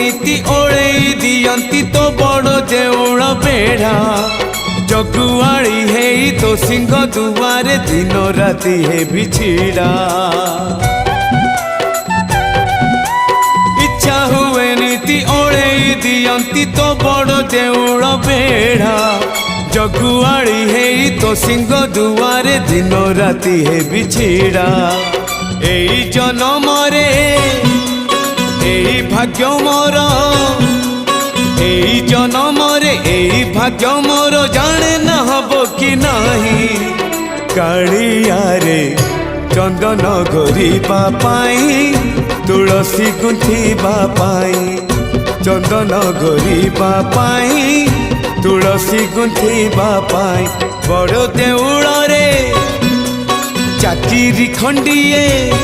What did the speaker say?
नीति ओळेई दियंती तो बड़ देउळ बेढ़ा जगुआड़ी है तो सिंह दुआरे दिन राति है बिछिड़ा इच्छा हुए नीति ओळेई दियंती तो बड़ देउळ बेढ़ा जगुआड़ी है तो सिंह दुआरे दिन राति है बिछिड़ा एई जन्म रे एई भाग्य मोर एई जन्म रे एई भाग्य मोर जाने न हबो कि नाही कालिया रे चंदन घोरिबा पाई तुलसी गुंथिबा पाई चंदन घोरिबा पाई तुलसी गुंथिबा पाई बड़ देउळ रे चाकिरी खंडिए।